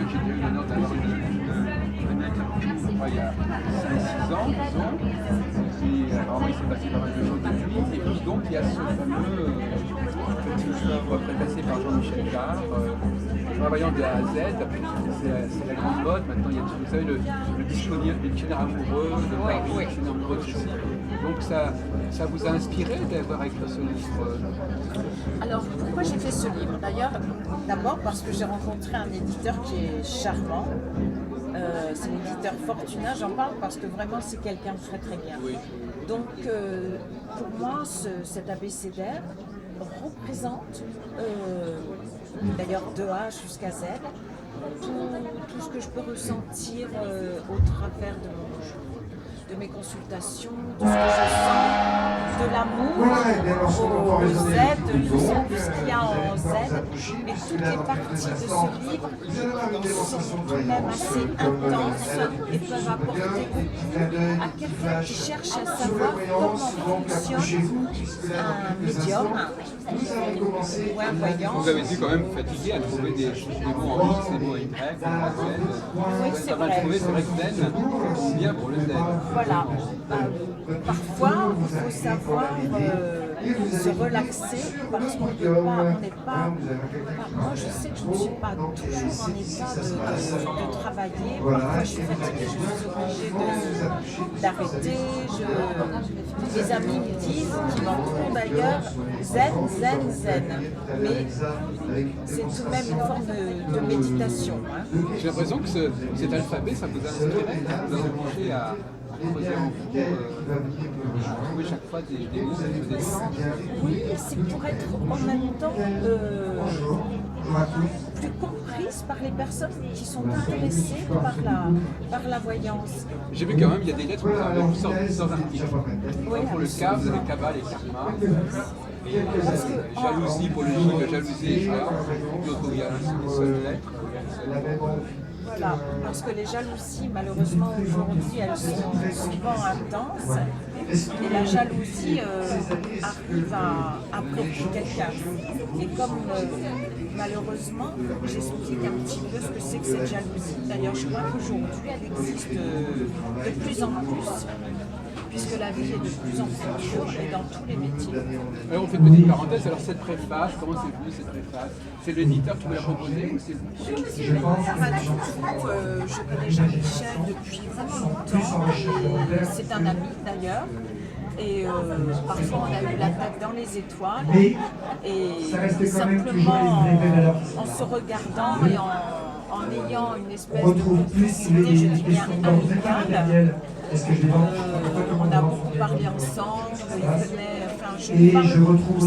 j'ai eu l'honneur d'avoir une il y a 6 ans, disons, qui vraiment il s'est passé pas mal de choses depuis. Et puis donc il y a ce fameux petit livre préfacé par Jean-Michel Jarre, travaillant de A à Z. C'est la grande mode. Maintenant il y a tout, vous savez, le dictionnaire amoureux de Paris, le dictionnaire amoureux de ceci. Donc ça vous a inspiré d'avoir écrit ce livre? Alors, pourquoi j'ai fait ce livre? D'ailleurs, d'abord parce que j'ai rencontré un éditeur qui est charmant. C'est l'éditeur Fortuna, j'en parle parce que vraiment c'est quelqu'un de très très bien. Oui. Donc, pour moi, cet abécédaire représente, d'ailleurs de A jusqu'à Z, tout ce que je peux ressentir au travers de mes consultations, de ce que je sens, de l'amour au Z, de tout ce qu'il y a en Z, et toutes les parties de ce livre sont tout de même assez intenses et peuvent apporter beaucoup à quelqu'un qui cherche à savoir comment fonctionne un médium ou un voyant. Vous avez dit quand même fatigué à trouver des mots en X, des mots en Y, des mots en Z. Oui, c'est vrai. C'est vrai que zen, c'est bien pour le zen. Voilà. Parfois, il faut savoir se relaxer parce qu'on n'est pas. Moi, je sais que je ne suis pas toujours en état de travailler. Parfois, je suis fatiguée, je suis obligée d'arrêter. Mes amis me disent, qui m'entourent d'ailleurs, zen. Mais c'est tout de même une forme de méditation. Hein. J'ai l'impression que cet alphabet, ça vous a inspiré, ça vous a obligé à creuser en vous, trouver chaque fois des mots qui faisaient sens. Oui, c'est pour être en même temps plus comprise par les personnes qui sont intéressées par la voyance. J'ai vu quand même, il y a des lettres avec plusieurs articles. Oui, pour le K, vous avez Kabbalah et Karma. Jalousie pour le J, le jalousie et J. D'autres, il y a une seule lettre. Voilà, parce que les jalousies, malheureusement, aujourd'hui, elles sont souvent intenses. Et la jalousie arrive à bloquer quelqu'un. Et comme malheureusement, j'explique un petit peu ce que c'est que cette jalousie. D'ailleurs, je crois qu'aujourd'hui, elle existe de plus en plus, puisque la vie est de plus en plus dure et dans tous les métiers. Alors, on fait une petite parenthèse. Alors, cette préface, comment c'est venu cette préface? C'est l'éditeur qui vous l'a proposé ou c'est vous? Pas du tout. Je connais Jean-Michel depuis vraiment longtemps. C'est un ami d'ailleurs. Et parfois on a eu la tête dans les étoiles. Et simplement en se regardant et en ayant une espèce de complicité, je dis bien amicale. On a beaucoup parlé ensemble, il venait, enfin je parle,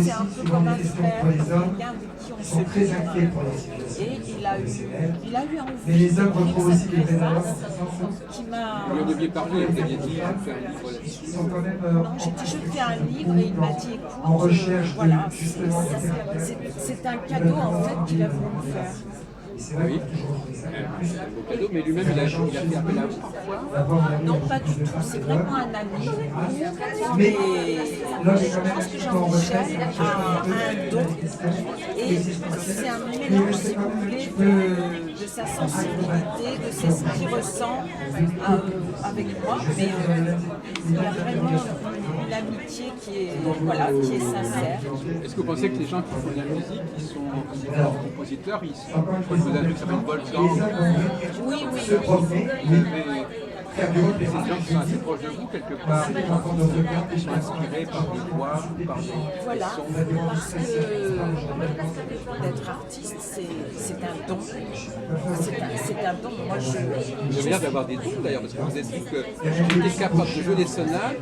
c'est un peu comme un frère, quelqu'un avec qui on se dit. Et il a eu envie d'écrire cette préface qui m'a... Vous en aviez parlé, vous aviez dit faire un livre là-dessus. Non, j'ai dit je fais un livre et il m'a dit écoute, voilà, c'est un cadeau en fait qu'il a voulu me faire. Oui, c'est un beau cadeau, mais lui-même il a fait appel à vous parfois? Non, pas du tout, c'est vraiment un ami. Mais je pense que Jean-Michel a un don et c'est un mélange, si vous voulez, de sa sensibilité, de ce qu'il ressent avec moi. Mais il y a vraiment une amitié qui est sincère. Est-ce que vous pensez que les gens qui font de la musique, qui sont compositeurs, ils sont, je crois que vous avez vu que ça s'appelle Wolfgang. Oui. Mais ces gens qui sont assez proches de vous, quelque part, des gens qui sont inspirés par des voix, par des voilà, sons. parce que d'être artiste, c'est un don. C'est un don. Moi, Vous avez l'air d'avoir des dons d'ailleurs, parce que vous êtes dit que j'étais capable de jouer des sonates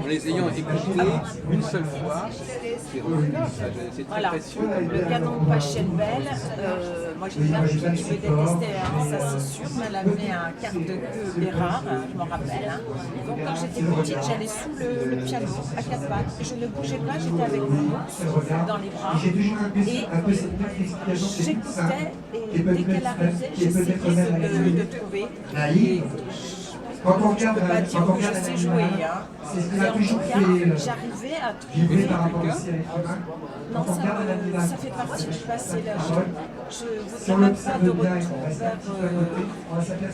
en les ayant écoutées une seule fois. C'est très précieux. Le canon de Pachelbel, moi j'ai bien je vais détester, hein, ça c'est sûr, mais elle avait un quart de queue Bérard, je m'en rappelle. Hein. Donc quand j'étais petite, j'allais sous le piano à quatre pattes, je ne bougeais pas, j'étais avec vous dans les bras et j'écoutais et dès qu'elle arrivait, j'essayais de trouver. Et je ne peux pas dire que je sais jouer, hein. Mais en tout cas, j'arrivais à trouver. Non, ça fait partie du passé là. Je ne voudrais même pas de retour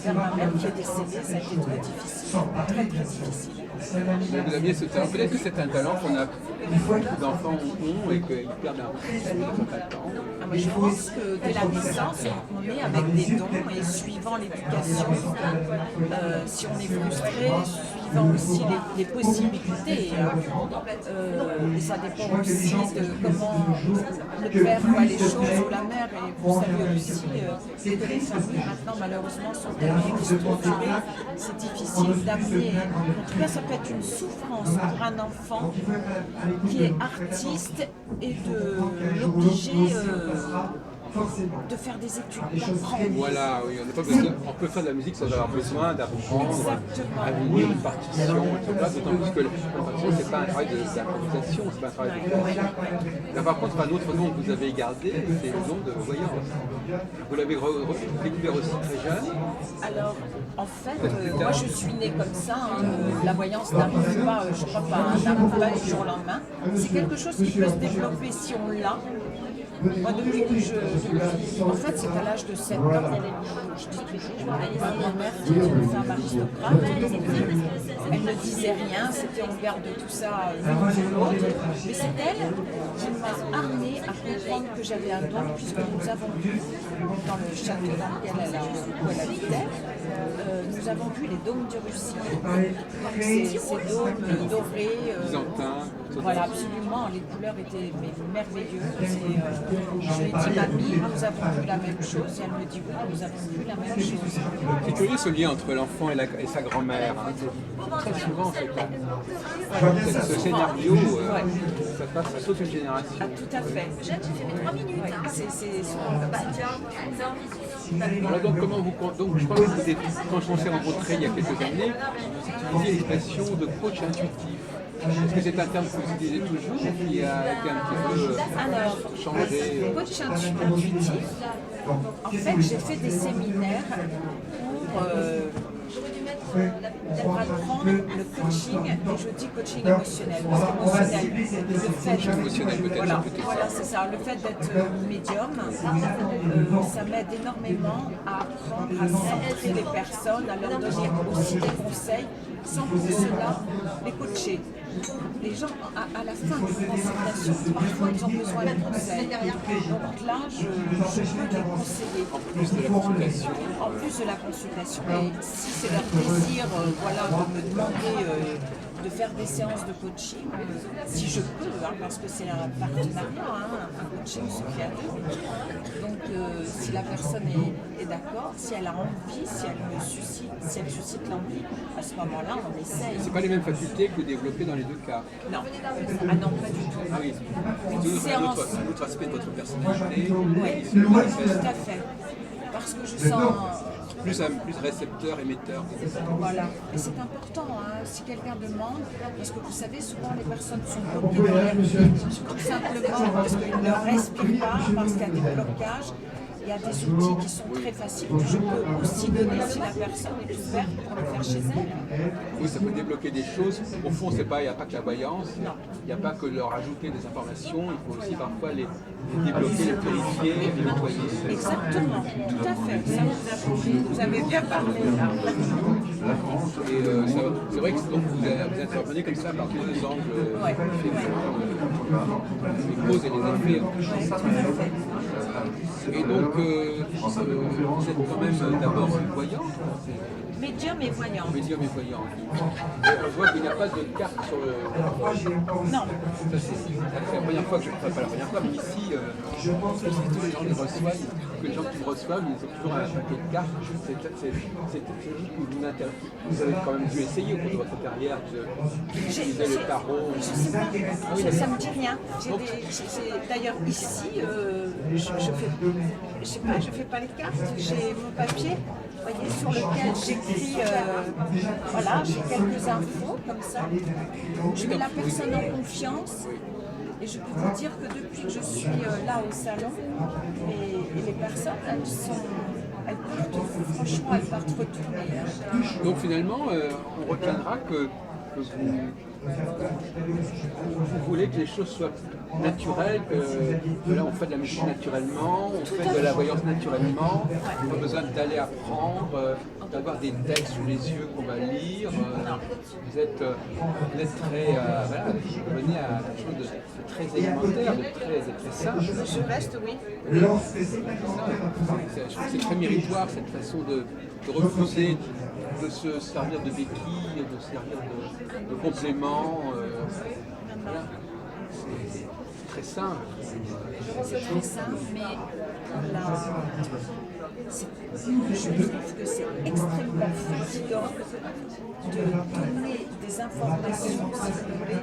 vers ma mère qui est décédée. Ça a été très difficile, très très difficile. Vous aviez ce talent. Peut-être que c'est un talent beaucoup d'enfants ont et qu'ils perdent un peu. Ah, mais je pense que dès la naissance, on est avec des dons et suivant l'éducation, si on est frustré, suivant aussi les possibilités. Et ça dépend aussi de comment le père voit les choses ou la mère. Et vous savez aussi que les familles maintenant malheureusement sont tellement structurées, c'est difficile d'amener. En tout cas, ça peut être une souffrance pour un enfant qui est artiste et de l'obliger de faire des études, d'apprendre. Voilà, oui, on peut faire de la musique sans avoir besoin d'apprendre à lire une partition, etc. D'autant plus que la partition, c'est pas un travail d'improvisation, c'est pas un travail de... Là, par contre, un autre don que vous avez gardé, c'est le don de voyance. Vous l'avez découvert aussi très jeune. Alors, en fait, moi je suis née comme ça, hein, la voyance n'arrive pas, je crois pas, n'arrive pas du jour au lendemain. C'est quelque chose qui peut se développer si on l'a. Moi, depuis que en fait, c'est à l'âge de 7 ans, je dis toujours, ma mère qui était une femme aristocrate, elle ne disait rien, c'était on garde tout ça mais c'est elle qui m'a amenée à comprendre que j'avais un don, puisque nous avons vu, dans le château dans lequel elle habitait, nous avons vu les dômes de Russie. Donc ces dômes dorés, voilà, absolument, les couleurs étaient merveilleuses. Je lui ai dit, mamie, nous avons vu la même chose. Et elle me dit, oui, nous avons vu la même chose. C'est curieux ce lien entre l'enfant et sa grand-mère. Hein. Très souvent, ce scénario, ça saute une génération. Ah, tout à fait. Jeanne, j'ai fait mes 3 minutes. Ouais, Hein. c'est souvent comme ça. Alors donc, je crois que quand on s'est rencontrés il y a quelques années, vous utilisiez l'expression de coach intuitif. Est-ce que c'est un terme que vous utilisez toujours ou qui a été un petit peu changé? Coach intuitif, en fait, j'ai fait des séminaires pour apprendre le coaching, et je dis coaching émotionnel, parce qu'émotionnel, le fait, émotionnel peut-être, voilà, c'est ça, le fait d'être médium, ça m'aide énormément à apprendre à centrer les personnes, à leur donner aussi des conseils, sans pour cela les coacher. Les gens, à la fin d'une consultation, parfois ils ont besoin de conseils. Donc là, je peux les conseiller. En plus de la consultation. Et si c'est leur plaisir voilà, de me demander de faire des séances de coaching, si je peux, hein, parce que c'est un partenariat, hein, un coaching se fait à deux. Donc si la personne est d'accord, si elle a envie, si elle suscite l'envie, à ce moment-là, on essaye. C'est pas les mêmes facultés que vous développez dans les deux cas. Non, ah non, pas du tout. Ah oui, c'est un autre aspect de votre personnalité. Oui, tout à fait. Parce que je sens... Plus récepteur, émetteur. Voilà, et c'est important, hein, si quelqu'un demande, parce que vous savez, souvent les personnes sont bloquées dans tout simplement parce qu'ils ne respirent pas, parce qu'il y a des blocages. Il y a des outils qui sont très faciles que je peux aussi donner si la personne est ouverte pour le faire chez elle. Oui, ça peut débloquer des choses. Au fond, il n'y a pas que la voyance, il n'y a pas que leur ajouter des informations, il faut aussi parfois les débloquer, les purifier, les nettoyer. Exactement, tout à fait. Ça vous avez bien parlé là. Et c'est vrai que donc, vous intervenez comme ça par deux angles, les causes et les effets. Et donc, vous êtes quand même d'abord voyant. Médium et voyant. Médium et voyant. Je vois qu'il n'y a pas de carte sur le... Non. C'est la première fois que enfin, pas la première fois, mais ici, tous les gens qui reçoivent, ils ont toujours un paquet de cartes. C'est vous avez quand même dû essayer au cours de votre carrière d'utiliser le tarot. Je sais pas, ça me dit rien. D'ailleurs ici, je fais pas les cartes, j'ai mon papier, voyez, sur lequel j'écris, voilà, j'ai quelques infos comme ça. Je mets la personne en confiance. Et je peux vous dire que depuis que je suis là au salon, et les personnes, elles sont franchement, elles partent retourner. Hein. Donc finalement, on retiendra que vous voulez que les choses soient naturelles, que voilà, on fait de la musique naturellement, on fait de la voyance naturellement, on n'a pas besoin d'aller apprendre, d'avoir des textes sous les yeux qu'on va lire. Vous êtes très, voilà, vous venez à quelque chose de très élémentaire, de très simple. Je reste, oui. Je trouve que c'est très méritoire cette façon de refuser de se servir de béquilles, de se servir de compléments. Voilà. C'est très simple. C'est très simple, mais je trouve que c'est extrêmement fatigant de donner des informations, si vous voulez,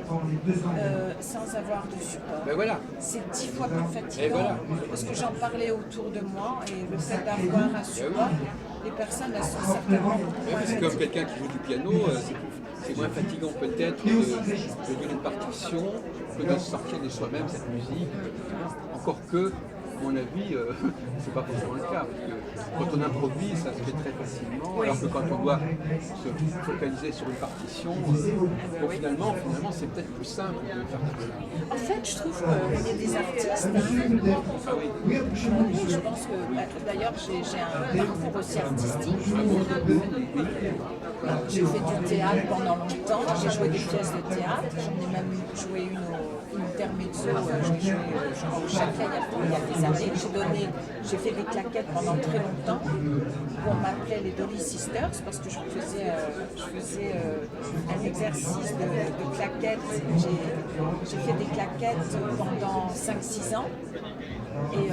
sans avoir de support. Ben voilà. C'est 10 fois plus fatigant, voilà. parce que j'en parlais autour de moi, et le fait d'avoir un support, les personnes, elles sont certainement beaucoup moins C'est comme quelqu'un qui joue du piano, c'est moins fatigant peut-être de lire une partition que de sortir de soi-même cette musique. Encore que, à mon avis, c'est pas forcément le cas. Parce que quand on improvise, ça se fait très facilement, alors que quand on doit se focaliser sur une partition, bon, finalement c'est peut-être plus simple de faire tout cela. En fait, je trouve qu'on est des artistes. Hein. Ah oui. Je pense que, d'ailleurs, j'ai un parcours aussi artistique. J'ai fait du théâtre pendant longtemps, j'ai joué des pièces de théâtre, j'en ai même joué une au intermezzo, j'ai joué au Châtelet il y a des années. J'ai fait des claquettes pendant très longtemps, où on m'appelait les Dolly Sisters, parce que je faisais un exercice de claquettes. J'ai fait des claquettes pendant 5-6 ans. Et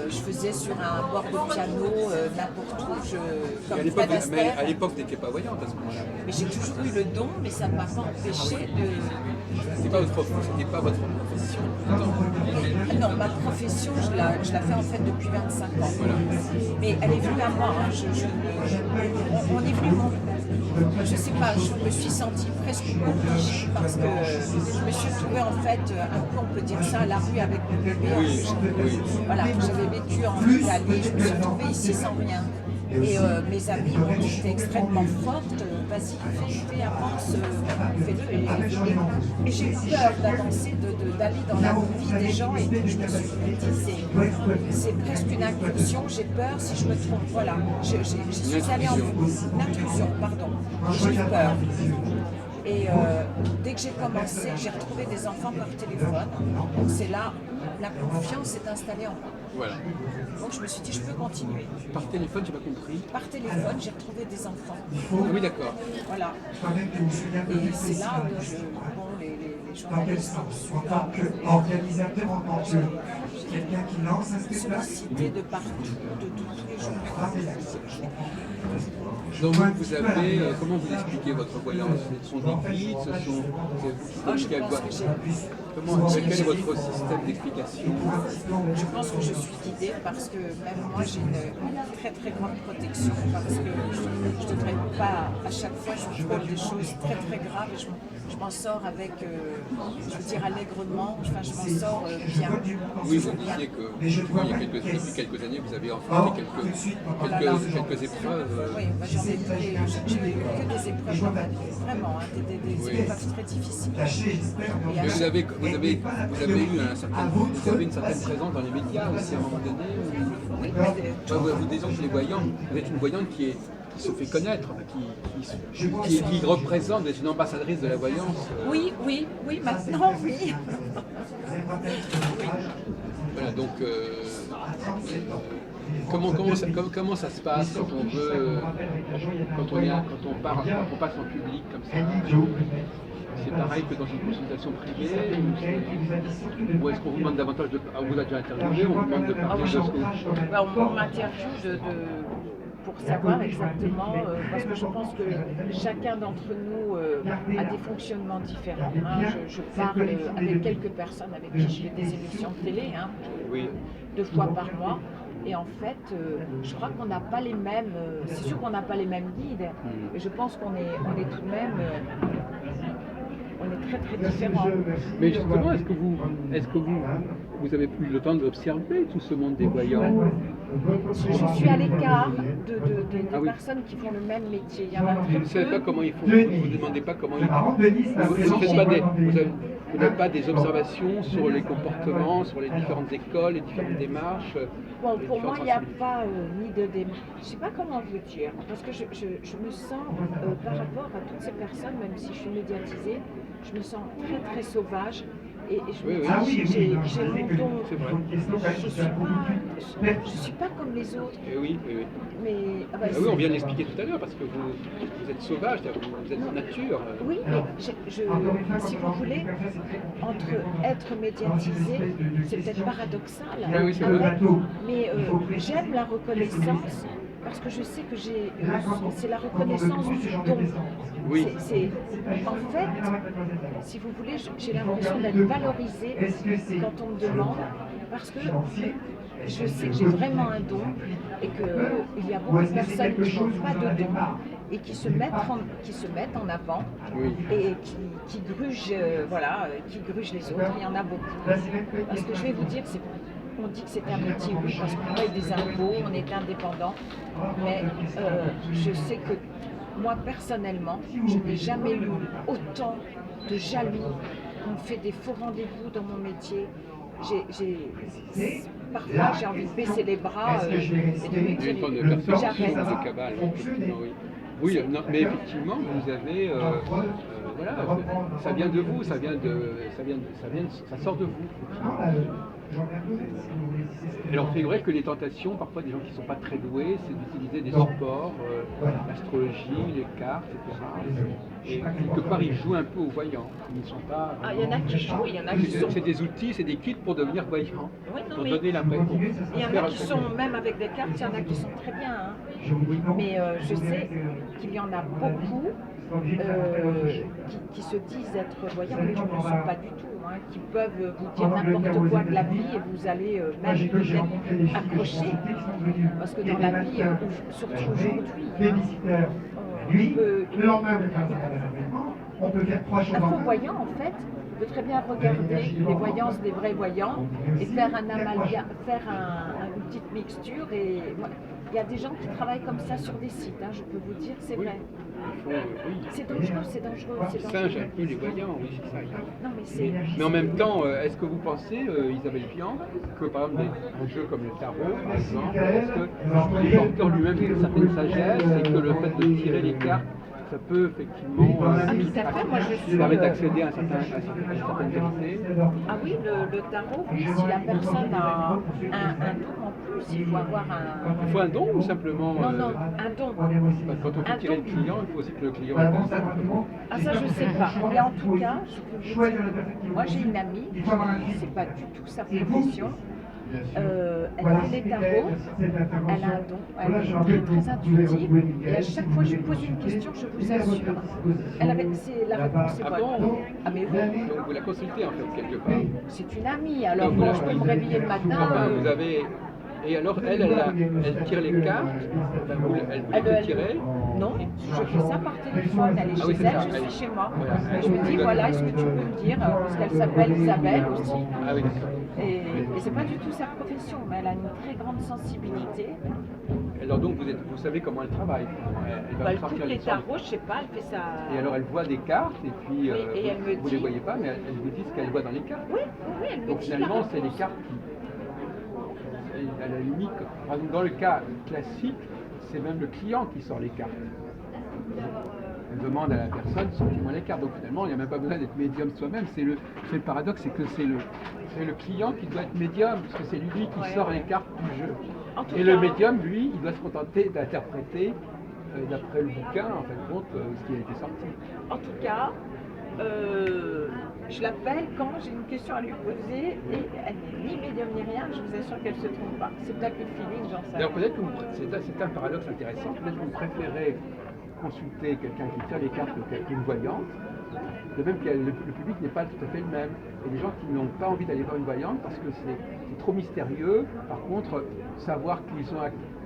je faisais sur un bord de piano, n'importe où, comme Fred Astaire. Mais à l'époque, tu n'étais pas voyante à ce moment-là. Mais j'ai toujours eu le don, mais ça ne m'a pas empêché de... C'était pas votre profession. Non, ma profession, je la fais en fait depuis 25 ans. Voilà. Mais elle est venue à moi. Hein. On est venu, je sais pas, je me suis sentie presque obligée parce que je me suis trouvée en fait, un peu on peut dire ça, à la rue avec mon bébé. Oui. Voilà, j'avais vécu en Italie, je me suis retrouvée ici sans rien. Et mes amis m'ont dit, t'es extrêmement forte, vas-y, fais, avance, fais-le. Et j'ai eu peur d'avancer, d'aller dans la vie des gens, et puis je me suis dit, c'est presque une incursion, j'ai peur si je me trompe. Voilà, je suis allée en une intrusion, pardon. J'ai eu peur. Et dès que j'ai commencé, j'ai retrouvé des enfants par téléphone. Donc c'est là où la confiance s'est installée en moi. Voilà. Donc je me suis dit, je peux continuer. Par téléphone, j'ai pas compris. Par téléphone, j'ai retrouvé des enfants. Ah oui, d'accord. Voilà. Et c'est là où les journalistes en tant qu'organisateur, en tant que quelqu'un qui lance un spectacle. sollicité de partout, de tous les jours. Donc vous avez, comment vous expliquez votre voyance? Ce sont des guides, c'est vous qui Je pense que quel est votre système d'explication? Je pense que je suis guidée parce que même moi j'ai une très très grande protection parce que je ne devrais pas, à chaque fois je frôle des choses très très graves et je m'en sors avec, je veux dire allègrement, enfin je m'en sors bien. Oui, vous disiez que depuis quelques années vous avez affronté quelques épreuves. Oui, moi j'ai eu que des épreuves dans ma vie, vraiment, hein, des épreuves très difficiles. Mais vous avez eu vous avez une certaine présence dans les médias aussi à un moment donné. Oui, Vous disons que les voyants, vous êtes une voyante qui se fait connaître, qui représente, vous êtes une ambassadrice de la voyance. Oui, maintenant oui. Voilà, donc comment ça se passe quand on veut, quand on passe en public comme ça? C'est pareil que dans une consultation privée, ou est-ce qu'on vous demande davantage on vous a déjà interviewé, on vous demande de parler de ce que On m'interviewe pour savoir exactement, parce que je pense que chacun d'entre nous a des fonctionnements différents. Hein. Je parle avec quelques personnes avec qui je fais des émissions de télé, hein, 2 fois par mois. Et en fait, je crois qu'on n'a pas les mêmes, c'est sûr qu'on n'a pas les mêmes guides, mais je pense qu'on est tout de même, on est très très différents. Mais justement, est-ce que vous avez eu le temps d'observer tout ce monde des voyants? Je suis à l'écart des Ah oui. personnes qui font le même métier. Il y en a très Vous ne savez pas peu. comment ils font, vous ne vous demandez pas comment ils font. Vous n'avez pas des observations sur les comportements, sur les différentes écoles, les différentes démarches. Bon, les pour moi, différentes il n'y a sensibilités. pas ni de démarche. Je ne sais pas comment vous dire, parce que je me sens, par rapport à toutes ces personnes, même si je suis médiatisée, je me sens très très sauvage. Et je me Oui, dis, oui. Ah oui, j'ai oui, mon don. C'est vrai. Je suis pas comme les autres. Oui, oui, oui. Mais bah, Ah oui, on vient de l'expliquer tout à l'heure, parce que vous êtes sauvage, vous êtes nature. oui, mais si vous voulez, entre être médiatisé, c'est peut-être paradoxal, Ah oui, c'est vrai. mais j'aime la reconnaissance parce que je sais que c'est la reconnaissance du don. Oui. En fait, si vous voulez, j'ai l'impression d'être valorisée quand on me demande, parce que je sais que j'ai vraiment un don et qu'il y a beaucoup de personnes qui n'ont pas de don et qui se mettent en avant Oui. et qui grugent, qui grugent les autres. Il y en a beaucoup. Parce que je vais vous dire, on dit que c'est un métier, oui, parce qu'on paye des impôts, on est indépendant, mais je sais que moi, personnellement, je n'ai jamais eu autant de jaloux. On me fait des faux rendez-vous dans mon métier. Parfois, j'ai envie de baisser les bras et de me Une dire forme de persécution, j'arrête. de cabale, effectivement, oui. Oui, non, mais effectivement, vous avez, voilà, ça vient de vous, ça sort de vous. Alors c'est vrai que les tentations, parfois des gens qui ne sont pas très doués, c'est d'utiliser des supports, l'astrologie, les cartes, etc. Et quelque part, ils jouent un peu aux voyants. Ils ne sont pas. Ah, il y en a qui jouent, il y en a qui sont. C'est des outils, c'est des kits pour devenir voyants, Oui, non, pour mais donner l'impression. il y en a qui sont, même avec des cartes, il y en a qui sont très bien. Hein. Mais je sais qu'il y en a beaucoup qui se disent être voyants, mais qui ne le sont pas du tout. Hein, qui peuvent vous dire n'importe quoi de la vie et vous allez même peut-être accrocher. Parce que dans la vie, surtout aujourd'hui, on peut faire 3 choses un en faux même. voyant, en fait, peut très bien regarder les voyances des vrais voyants et faire un amalgame, faire une petite mixture. Et il y a des gens qui travaillent comme ça sur des sites, hein, je peux vous dire, c'est vrai. Oui. C'est dangereux, c'est dangereux, c'est Ils dangereux. singent un peu les voyants, oui, c'est ça. Non, mais c'est. Mais en même temps, est-ce que vous pensez, Isabelle Vian, que par exemple un jeu comme le tarot, par exemple, est-ce qu'il est porteur lui-même d'une certaine sagesse et que le fait de tirer les cartes, ça peut effectivement tout à fait, moi je suis. permettre d'accéder à une certaine vérité? Ah oui, le tarot, oui, si la personne a un don en plus, il faut avoir un. Il faut un don ou simplement Non, non, un don. Parce que quand on fait tirer le client, il faut aussi que le client ait pensé. Ah ça je sais pas, mais en tout cas, je peux vous dire, moi j'ai une amie, c'est pas du tout sa profession, elle fait les tarots, elle a un don, elle est très très intuitive, et à chaque fois que je lui pose une question, je vous assure, la réponse est Ah bonne. bon? Ah mais oui, Donc vous la consultez en fait quelque part. c'est une amie, alors Donc, bon, je peux me réveiller le matin. Enfin, vous avez. Et alors elle tire les cartes, elle vous les fait tirer. Non, je fais ça par téléphone, elle est Ah oui, chez c'est elle, ça, je elle- suis chez moi. voilà. Et je me dis, voilà, est-ce que tu peux me dire, parce qu'elle s'appelle Isabelle aussi, Ah oui, d'accord. et c'est pas du tout sa profession, mais elle a une très grande sensibilité. Alors donc vous savez comment elle travaille. Elle va Elle sortir coupe les sortes- tarots, je sais pas, elle fait ça. Et alors elle voit des cartes et puis Oui, et elle me vous dit- les voyez pas, mais elle vous dit ce qu'elle voit dans les cartes. Oui, oui, elle me Donc dit finalement la c'est les réponse. cartes qui. À la limite, par exemple, dans le cas classique, c'est même le client qui sort les cartes. Elle demande à la personne, sortez-moi les cartes. Donc finalement, il n'y a même pas besoin d'être médium soi-même. C'est le paradoxe, c'est que c'est le client qui doit être médium, parce que c'est lui qui sort les cartes du jeu. En tout Et le cas- médium, lui, il doit se contenter d'interpréter, d'après le bouquin, en fin de compte, ce qui a été sorti. En tout cas, je l'appelle quand j'ai une question à lui poser et elle n'est ni médium ni rien, je vous assure qu'elle ne se trompe pas. C'est peut-être le feeling, j'en sais Alors rien. peut-être que c'est un paradoxe intéressant, peut-être que vous préférez consulter quelqu'un qui tire les cartes qu'une voyante, de même que le public n'est pas tout à fait le même. Il y a des gens qui n'ont pas envie d'aller voir une voyante parce que c'est trop mystérieux. Par contre, savoir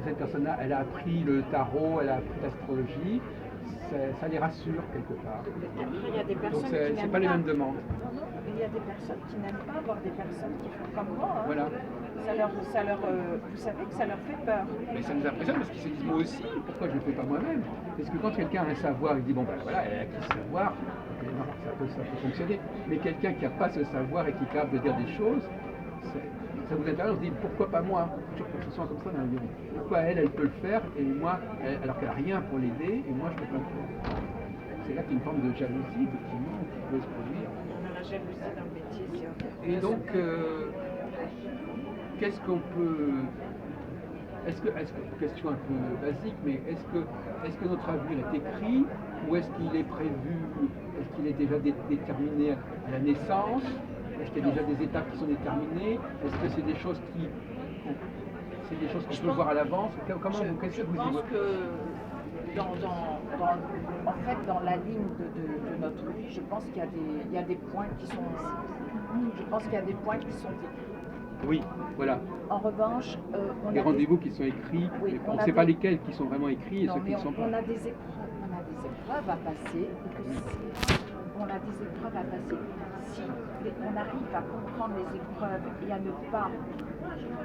cette personne-là, elle a appris le tarot, elle a appris l'astrologie, ça les rassure quelque part. Après, il y a des Donc personnes qui c'est n'aiment pas les mêmes demandes. Non, non, il y a des personnes qui n'aiment pas voir des personnes qui font comme moi. Hein. Voilà. Vous savez que ça leur fait peur. Mais ça nous impressionne parce qu'ils se disent moi aussi, pourquoi je ne le fais pas moi-même? Parce que quand quelqu'un a un savoir, il dit bon ben voilà, elle a acquis ce savoir, et non, ça peut fonctionner. Mais quelqu'un qui n'a pas ce savoir et qui est capable de dire des choses, ça vous intéresse, on se dit pourquoi pas moi? Toujours que ce soit comme ça dans la vie. Pourquoi elle peut le faire et moi, alors qu'elle n'a rien pour l'aider, et moi je ne peux pas le faire. C'est là qu'il y a une forme de jalousie effectivement qui peut se produire. La jalousie dans le métier, c'est Et donc, qu'est-ce qu'on peut... question un peu basique, mais est-ce que notre avenir est écrit ou est-ce qu'il est prévu, est-ce qu'il est déjà déterminé à la naissance? Est-ce qu'il y a déjà des étapes qui sont déterminées? Est-ce que c'est des choses qu'on peut voir à l'avance? Qu'est-ce que vous pense que en fait, dans la ligne de notre vie, je pense qu'il y a des points qui sont... Je pense qu'il y a des points qui sont écrits. Oui, voilà. En revanche, on des a rendez-vous qui sont écrits, oui, on ne sait pas lesquels qui sont vraiment écrits et ceux qui ne sont pas. On a des épreuves à passer. Et que si on a des épreuves à passer, si on arrive à comprendre les épreuves et à ne pas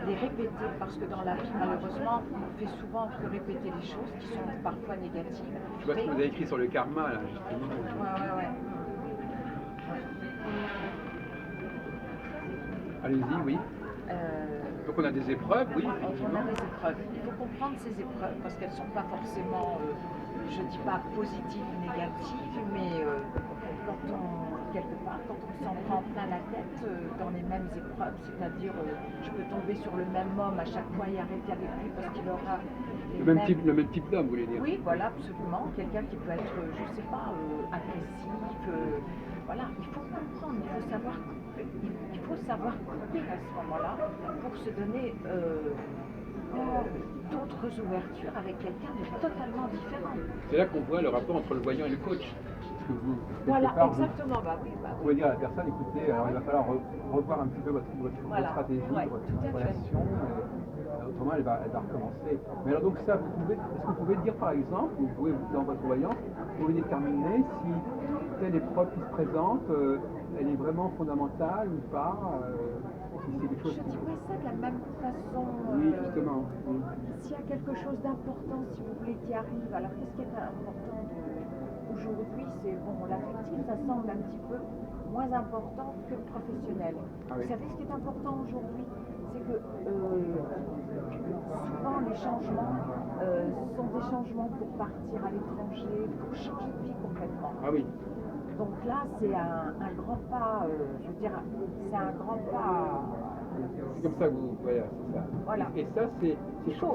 les répéter, parce que dans la vie, malheureusement, on fait souvent que répéter les choses qui sont parfois négatives. Je vois ce que vous avez écrit sur le karma, là, justement. Ouais. Allez-y, oui. Donc on a des épreuves, oui. On a des épreuves. Il faut comprendre ces épreuves parce qu'elles ne sont pas forcément, je ne dis pas positives ou négatives, mais quelque part, quand on s'en prend plein la tête dans les mêmes épreuves, c'est-à-dire je peux tomber sur le même homme à chaque fois et arrêter avec lui parce qu'il aura le même type d'homme, vous voulez dire? Oui, voilà, absolument. Quelqu'un qui peut être, je ne sais pas, agressif. Voilà, il faut comprendre, il faut savoir couper à ce moment-là pour se donner d'autres ouvertures avec quelqu'un de totalement différent. C'est là qu'on voit le rapport entre le voyant et le coach. Parce que voilà, part, exactement. Vous pouvez dire à la personne, écoutez, alors il va falloir revoir un petit peu votre stratégie, votre relation, autrement elle va recommencer. Mais alors donc ça, est-ce que vous pouvez dire par exemple, vous pouvez dans votre voyance, vous pouvez déterminer si telle épreuve qui se présente, elle est vraiment fondamentale ou pas, si c'est quelque chose Je ne dis pas ça de la même façon. Oui, justement. Oui. S'il y a quelque chose d'important, si vous voulez, qui arrive, alors qu'est-ce qui est important aujourd'hui, c'est bon, l'affectif, ça semble un petit peu moins important que le professionnel. Ah oui. Vous savez ce qui est important aujourd'hui, c'est que souvent les changements sont des changements pour partir à l'étranger, pour changer de vie complètement. Ah oui. Donc là, c'est un grand pas, je veux dire, c'est un grand pas. C'est comme ça que vous, c'est ça. Voilà. Et ça,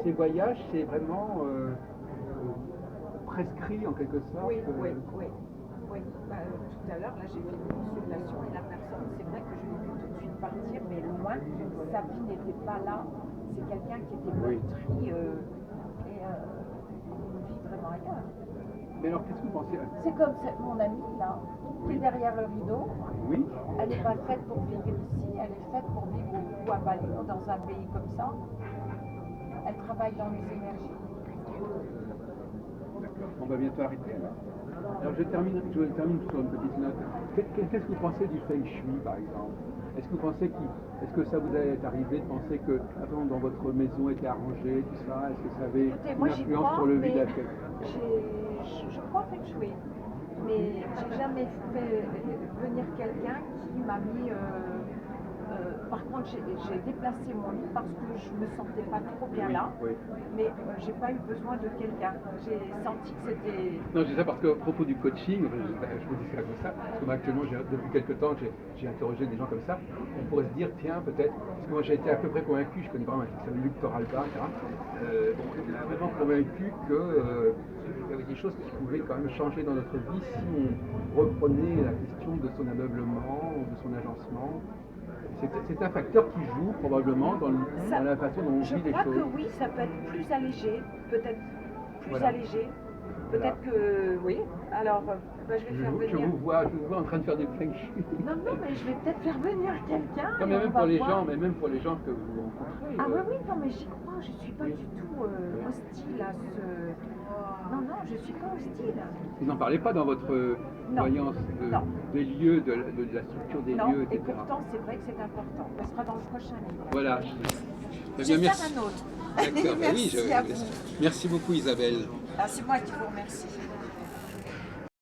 ces voyages, c'est vraiment prescrit en quelque sorte. Oui. Tout à l'heure, là, j'ai fait une consultation et la personne, c'est vrai que je l'ai vu tout de suite partir, mais loin, sa vie n'était pas là. C'est quelqu'un qui était meurtri et vit vraiment ailleurs. Mais alors, qu'est-ce que vous pensez? C'est comme mon amie, là, qui est derrière le rideau. Oui. Elle n'est pas faite pour vivre ici, elle est faite pour vivre au Bali, dans un pays comme ça. Elle travaille dans les énergies. D'accord. On va bientôt arrêter alors. Alors je termine sur une petite note. Qu'est-ce que vous pensez du feng shui par exemple? Est-ce que ça vous est arrivé de penser que dans votre maison était arrangée, tout ça? Est-ce que ça avait une influence sur le vie de la fête? Je crois feng shui, mais j'ai jamais fait venir quelqu'un qui m'a mis. Par contre, j'ai déplacé mon lit parce que je me sentais pas trop bien là, mais j'ai pas eu besoin de quelqu'un. J'ai senti que c'était... Non, je dis ça parce qu'à propos du coaching, je vous dis ça comme ça, parce que moi actuellement, depuis quelques temps, j'ai interrogé des gens comme ça, on pourrait se dire, tiens, peut-être, parce que moi j'ai été à peu près convaincu, je connais vraiment un qui s'appelle Victor Alba, etc. On est vraiment convaincu qu'il y avait des choses qui pouvaient quand même changer dans notre vie si on reprenait la question de son ameublement, de son agencement. C'est un facteur qui joue probablement dans la façon dont on vit les choses. Je crois que oui, ça peut être plus allégé, peut-être plus allégé. Peut-être que oui. Alors, je vais faire venir. Je vous vois en train de faire des feng shui. Non, mais je vais peut-être faire venir quelqu'un. Non, mais même pour les gens que vous rencontrez. Ah oui, non, mais j'y crois. Je suis pas du tout hostile Non, non, je ne suis pas hostile. Vous n'en parlez pas dans votre Non. voyance Non. des lieux, de la structure des Non, lieux, et etc. pourtant, c'est vrai que c'est important. Ce sera dans le prochain livre. Voilà. Je bien, vais merci. faire un autre. D'accord, ben oui, Merci à vous. merci beaucoup Isabelle. Ah, c'est moi qui vous remercie.